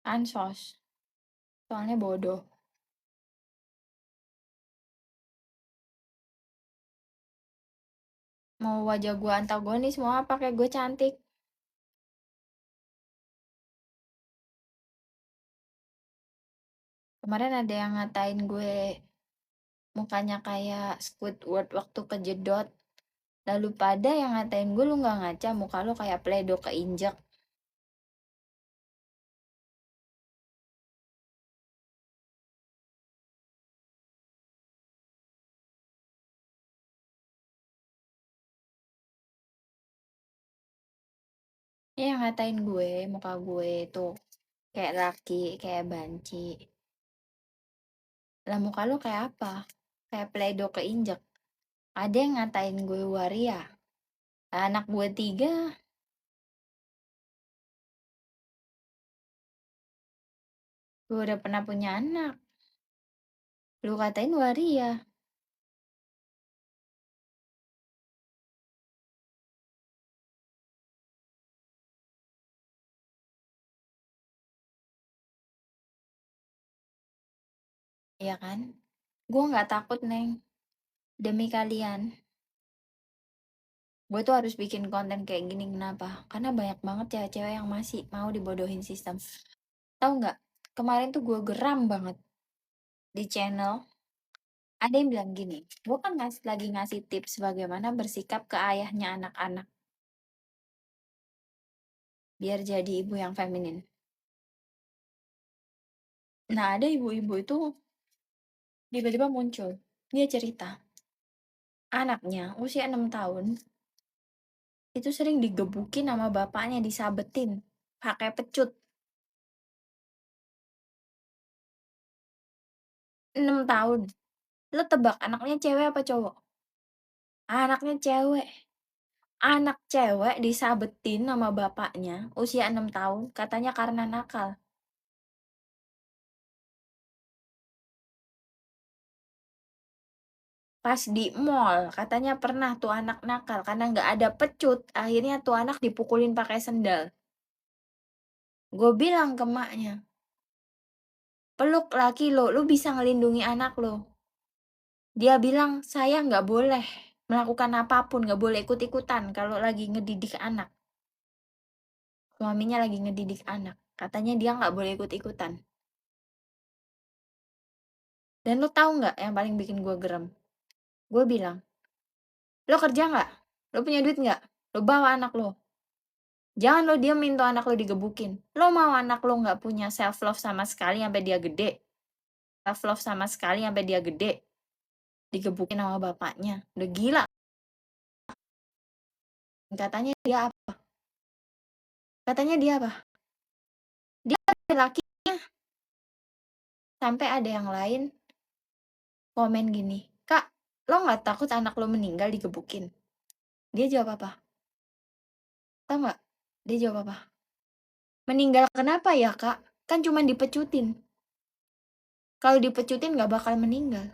ansos. Soalnya bodoh. Mau wajah gue antagonis, mau apa kayak gue cantik. Kemarin ada yang ngatain gue mukanya kayak Squidward waktu kejedot. Lalu pada yang ngatain gue, lu nggak ngaca, muka lu kayak pledo keinjek. Ya yang ngatain gue, muka gue tuh kayak laki, kayak banci. Lah muka lu kayak apa? Kayak pledo keinjek. Ada yang ngatain gue waria. Anak gue 3, gue udah pernah punya anak. Lu katain waria. Iya kan? Gue nggak takut, Neng. Demi kalian. Gue tuh harus bikin konten kayak gini. Kenapa? Karena banyak banget cewek-cewek yang masih mau dibodohin sistem. Tahu nggak? Kemarin tuh gue geram banget di channel. Ada yang bilang gini, gue kan lagi ngasih tips bagaimana bersikap ke ayahnya anak-anak. Biar jadi ibu yang feminin. Nah, ada ibu-ibu itu tiba-tiba muncul. Dia cerita, anaknya usia 6 tahun itu sering digebukin sama bapaknya, disabetin pakai pecut. 6 tahun. Lo tebak anaknya cewek apa cowok? Anaknya cewek. Anak cewek disabetin sama bapaknya usia 6 tahun, katanya karena nakal. Pas di mall, katanya pernah tuh anak nakal karena nggak ada pecut, akhirnya tuh anak dipukulin pakai sendal. Gue bilang ke maknya, peluk laki lo, lu bisa ngelindungi anak lo. Dia bilang, saya nggak boleh melakukan apapun, nggak boleh ikut-ikutan kalau lagi ngedidik anak. Suaminya lagi ngedidik anak. Katanya dia nggak boleh ikut-ikutan. Dan lo tahu nggak yang paling bikin gue gerem? Gue bilang, lo kerja nggak? Lo punya duit nggak? Lo bawa anak lo. Jangan lo diemin tuh anak lo digebukin. Lo mau anak lo nggak punya self love sama sekali sampai dia gede. Self love sama sekali sampai dia gede. Digebukin sama bapaknya. Udah gila. Katanya dia apa? Katanya dia apa? Dia lakinya. Sampai ada yang lain komen gini, Kak, lo nggak takut anak lo meninggal digebukin? Dia jawab apa? Tahu nggak? Dia jawab apa? Meninggal kenapa ya, Kak? Kan cuma dipecutin. Kalau dipecutin nggak bakal meninggal.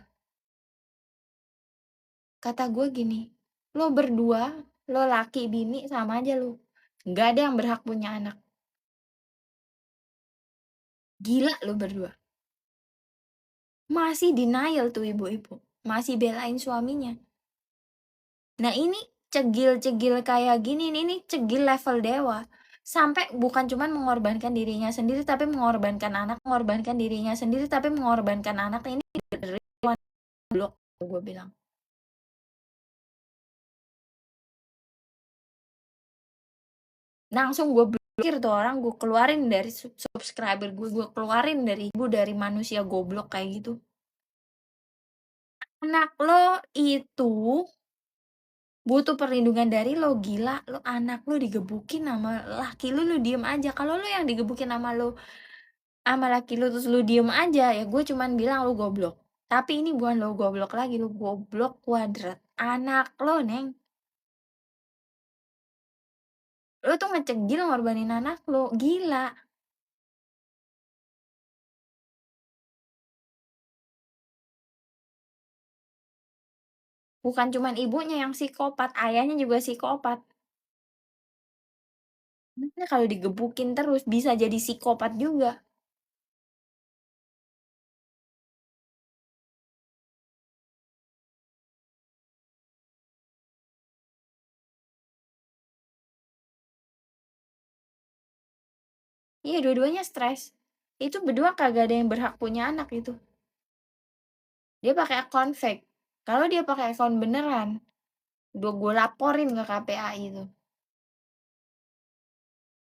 Kata gue gini, lo berdua, lo laki bini sama aja lo. Nggak ada yang berhak punya anak. Gila lo berdua. Masih denial tuh ibu-ibu. Masih belain suaminya. Nah ini cegil-cegil kayak gini, ini cegil level dewa. Sampai bukan cuman mengorbankan dirinya sendiri, tapi mengorbankan anak, mengorbankan dirinya sendiri, tapi mengorbankan anak. Ini blok, gue bilang. Langsung gue blokir tuh orang, gue keluarin dari subscriber gue keluarin dari ibu, dari manusia goblok kayak gitu. Anak lo itu butuh perlindungan dari lo, gila. Lo anak lo digebukin sama laki lo diem aja. Kalau lo yang digebukin sama lo, sama laki lu terus lu diem aja, ya gue cuman bilang lu goblok. Tapi ini bukan lo goblok lagi, lu goblok kuadrat. Anak lo, Neng. Lu tuh ngecegil ngorbanin anak lo, gila. Bukan cuman ibunya yang psikopat, ayahnya juga psikopat. Nah, kalau digebukin terus bisa jadi psikopat juga. Iya, dua-duanya stres. Itu berdua kagak ada yang berhak punya anak itu. Dia pakai akun fake. Kalau dia pakai akun beneran, gue laporin ke KPAI itu.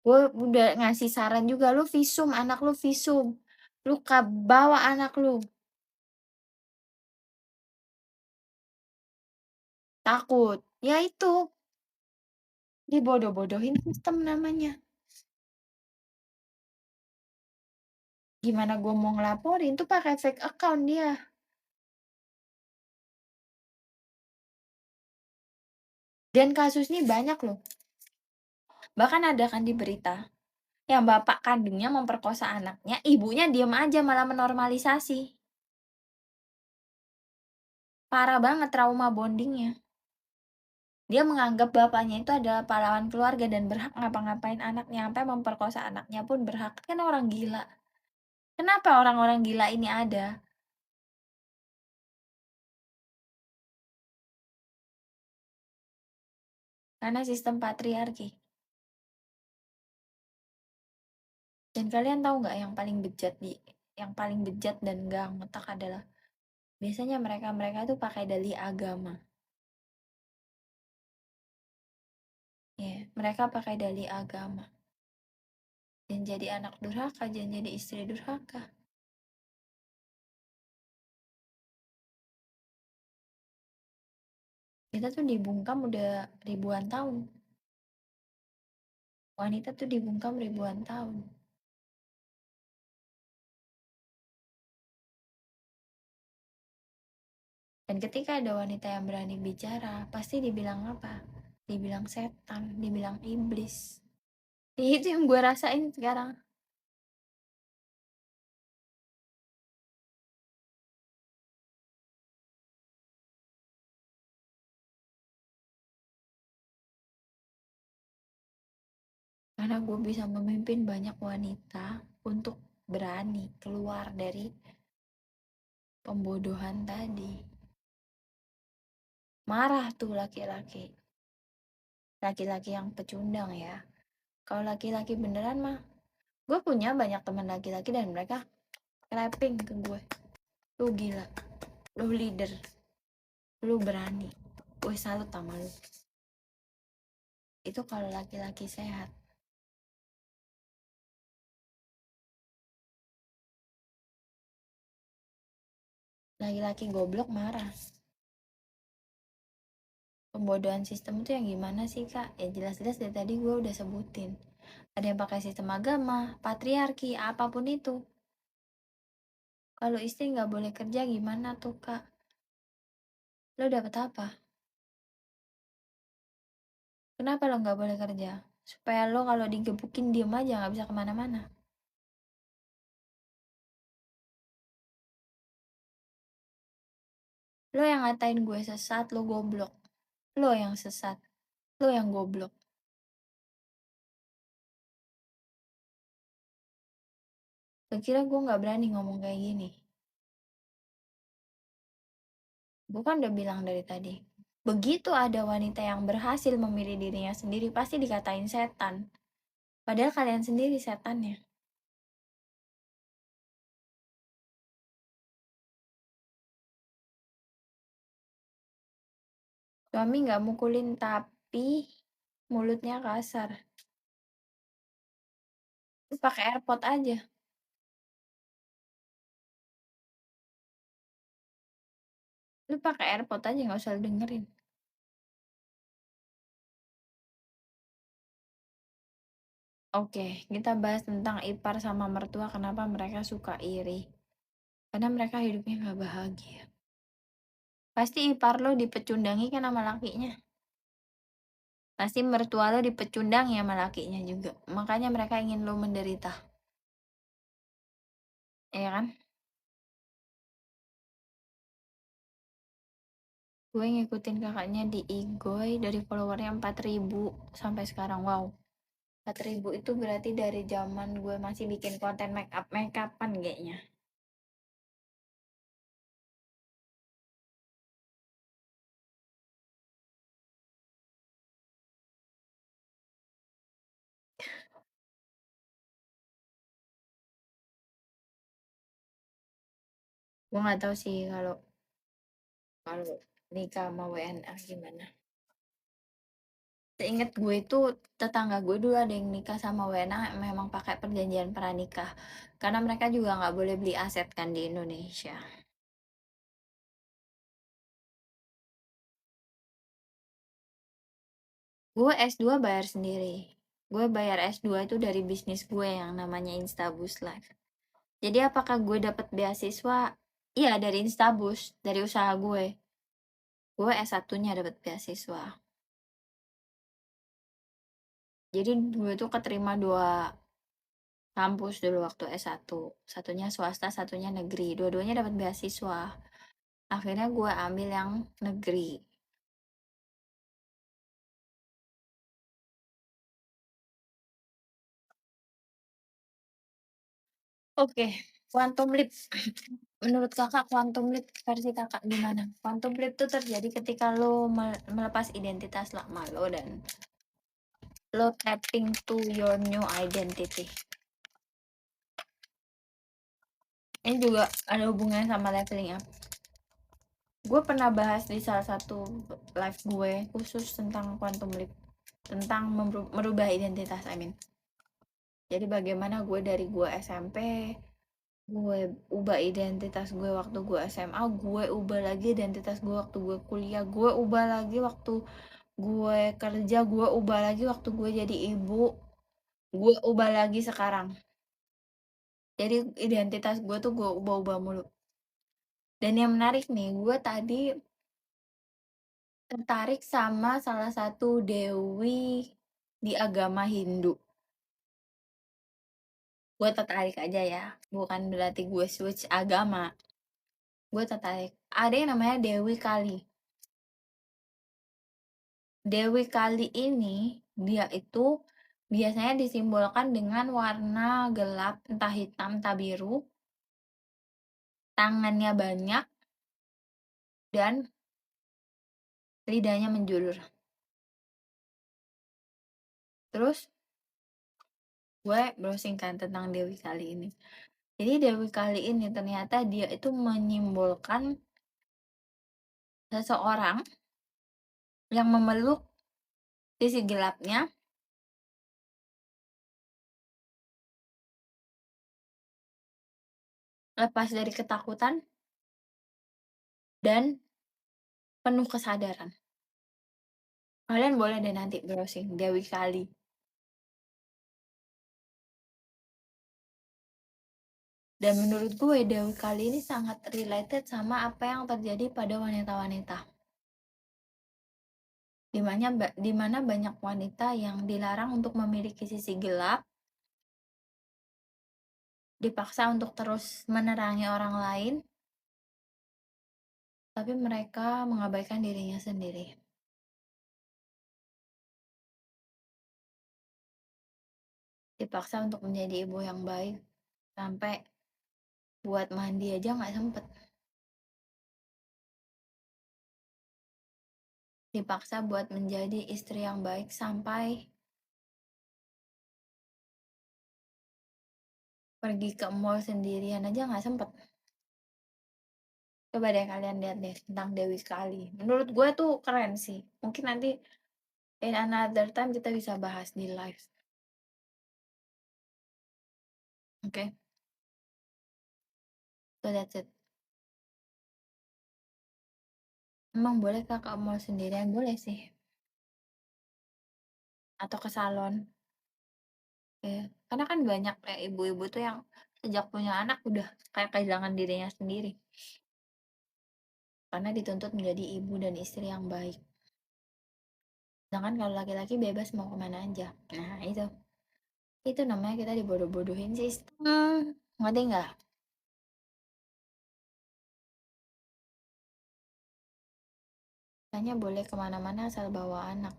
Gue udah ngasih saran juga, lu visum anak lu, visum. Lu bawa anak lu. Takut. Ya itu, dibodoh-bodohin sistem namanya. Gimana gue mau ngelaporin tuh pakai fake account dia. Dan kasus ini banyak loh. Bahkan ada kan di berita yang bapak kandungnya memperkosa anaknya, ibunya diem aja malah menormalisasi. Parah banget trauma bondingnya. Dia menganggap bapaknya itu adalah pahlawan keluarga dan berhak ngapa-ngapain anaknya, sampai memperkosa anaknya pun berhak. Kan orang gila. Kenapa orang-orang gila ini ada? Karena sistem patriarki. Dan kalian tahu nggak yang paling bejat dan gak ngotak adalah biasanya mereka tuh pakai dalih agama. Ya, mereka pakai dalih agama. Dan jadi anak durhaka, dan jadi istri durhaka. Kita tuh dibungkam udah ribuan tahun. Wanita tuh dibungkam ribuan tahun. Dan ketika ada wanita yang berani bicara, pasti dibilang apa? Dibilang setan, dibilang iblis. Itu yang gue rasain sekarang. Karena gue bisa memimpin banyak wanita untuk berani keluar dari pembodohan tadi. Marah tuh laki-laki. Laki-laki yang pecundang ya. Kalau laki-laki beneran mah, gue punya banyak teman laki-laki dan mereka clapping ke gue. Lu gila, lu leader, lu berani. Gue salut sama lu. Itu kalau laki-laki sehat. Laki-laki goblok marah. Pembodohan sistem itu yang gimana sih kak? Ya jelas-jelas dari tadi gue udah sebutin. Ada yang pakai sistem agama, patriarki, apapun itu. Kalau istri nggak boleh kerja gimana tuh kak? Lo dapet apa? Kenapa lo nggak boleh kerja? Supaya lo kalau digebukin diem aja nggak bisa kemana-mana. Lo yang ngatain gue sesat, lo goblok. Lo yang sesat, lo yang goblok. Lo kira gue nggak berani ngomong kayak gini? Gue kan udah bilang dari tadi. Begitu ada wanita yang berhasil memilih dirinya sendiri, pasti dikatain setan. Padahal kalian sendiri setannya. Suami nggak mukulin tapi mulutnya kasar. Lu pakai AirPod aja. Lu pakai AirPod aja nggak usah dengerin. Oke, kita bahas tentang ipar sama mertua kenapa mereka suka iri. Karena mereka hidupnya nggak bahagia. Pasti ipar lo dipecundangi kan sama lakinya. Pasti mertua lo dipecundangi sama lakinya juga. Makanya mereka ingin lo menderita. Iya kan? Gue ngikutin kakaknya di Igoy dari followernya 4.000 sampai sekarang. Wow. 4.000 itu berarti dari zaman gue masih bikin konten make upan kayaknya. Gue nggak tahu sih kalau kalau nikah sama WNA gimana. Seingat gue itu tetangga gue dulu ada yang nikah sama WNA memang pakai perjanjian pranikah. Karena mereka juga nggak boleh beli aset kan di Indonesia. Gue S2 bayar sendiri. Gue bayar S2 itu dari bisnis gue yang namanya Instabus Life. Jadi apakah gue dapat beasiswa? Iya dari Instabus, dari usaha gue. Gue S1-nya dapat beasiswa. Jadi gue tuh keterima dua kampus dulu waktu S1. Satunya swasta, satunya negeri. Dua-duanya dapat beasiswa. Akhirnya gue ambil yang negeri. Oke, quantum leap. Menurut kakak, quantum leap versi kakak gimana? Quantum leap itu terjadi ketika lo melepas identitas lama lo dan lo tapping to your new identity. Ini juga ada hubungannya sama leveling up. Gue pernah bahas di salah satu live gue khusus tentang quantum leap. Tentang merubah identitas, I mean. Jadi bagaimana gue dari gue SMP, gue ubah identitas gue waktu gue SMA, gue ubah lagi identitas gue waktu gue kuliah, gue ubah lagi waktu gue kerja, gue ubah lagi waktu gue jadi ibu, gue ubah lagi sekarang. Jadi identitas gue tuh gue ubah-ubah mulu. Dan yang menarik nih, gue tadi tertarik sama salah satu dewi di agama Hindu. Gue tertarik aja ya, bukan berarti gue switch agama. Gue tertarik. Ada yang namanya Dewi Kali. Dewi Kali ini dia itu biasanya disimbolkan dengan warna gelap, entah hitam, entah biru, tangannya banyak, dan lidahnya menjulur. Terus gue browsing kan tentang Dewi Kali ini. Jadi Dewi Kali ini ternyata dia itu menyimbolkan seseorang yang memeluk sisi gelapnya, lepas dari ketakutan, dan penuh kesadaran. Kalian boleh deh nanti browsing Dewi Kali. Dan menurut gue Dewi Kali ini sangat related sama apa yang terjadi pada wanita-wanita. Di mana banyak wanita yang dilarang untuk memiliki sisi gelap, dipaksa untuk terus menerangi orang lain, tapi mereka mengabaikan dirinya sendiri. Dipaksa untuk menjadi ibu yang baik, sampai buat mandi aja nggak sempet. Dipaksa buat menjadi istri yang baik, sampai pergi ke mall sendirian aja nggak sempet. Coba deh kalian lihat deh tentang Dewi Sekali. Menurut gue tuh keren sih. Mungkin nanti in another time kita bisa bahas di live. Oke, okay? So that's it. Emang boleh kak ke mall sendirian? Boleh sih. Atau ke salon. Ya. Karena kan banyak kayak ibu-ibu tuh yang sejak punya anak udah kayak kehilangan dirinya sendiri. Karena dituntut menjadi ibu dan istri yang baik. Sedangkan kalau laki-laki bebas mau kemana aja. Nah itu namanya kita dibodoh-bodohin sistem. Ngerti nggak? Tanya boleh kemana-mana asal bawa anak.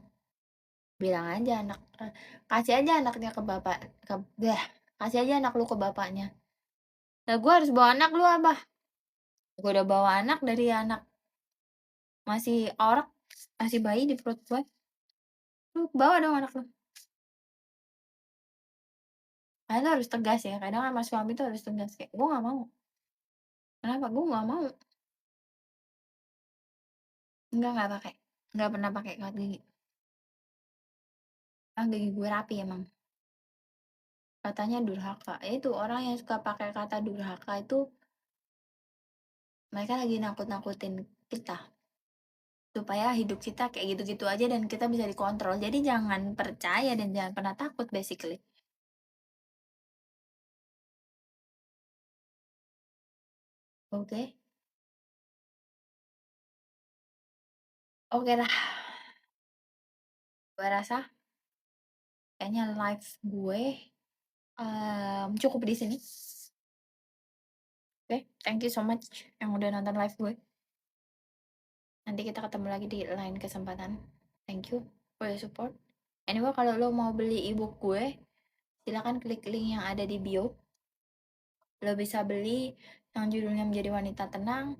Bilang aja kasih aja anaknya ke bapak, kasih aja anak lu ke bapaknya. Nah gue harus bawa anak lu apa? Gue udah bawa anak dari anak masih orok, masih bayi di perut gue. Lu bawa dong anak lu. Kalian harus tegas ya, kadang sama suami tuh harus tegas kayak gue nggak mau. Kenapa? Gue nggak mau. Nggak pakai, nggak pernah pakai kawat gigi. Gigi gue rapi emang. Katanya durhaka. Itu orang yang suka pakai kata durhaka itu mereka lagi nakut-nakutin kita supaya hidup kita kayak gitu-gitu aja dan kita bisa dikontrol. Jadi jangan percaya dan jangan pernah takut basically. Oke. Oke lah. Gue rasa kayaknya live gue cukup di sini. Oke, thank you so much yang udah nonton live gue. Nanti kita ketemu lagi di lain kesempatan. Thank you for your support. Anyway, kalau lo mau beli ebook gue, silakan klik link yang ada di bio. Lo bisa beli yang judulnya Menjadi Wanita Tenang,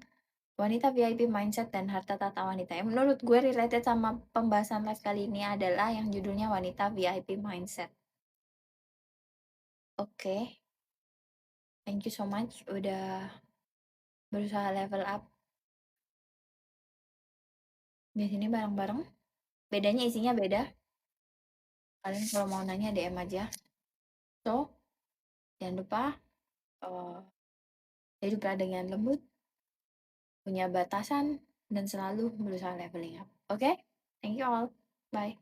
Wanita VIP Mindset, dan Harta Tata Wanita. Yang menurut gue related sama pembahasan live kali ini adalah yang judulnya Wanita VIP Mindset. Oke. Thank you so much udah berusaha level up di sini bareng-bareng. Bedanya isinya beda. Kalian kalau mau nanya DM aja. So, jangan lupa hiduplah dengan lembut, punya batasan, dan selalu berusaha leveling up. Oke? Thank you all. Bye.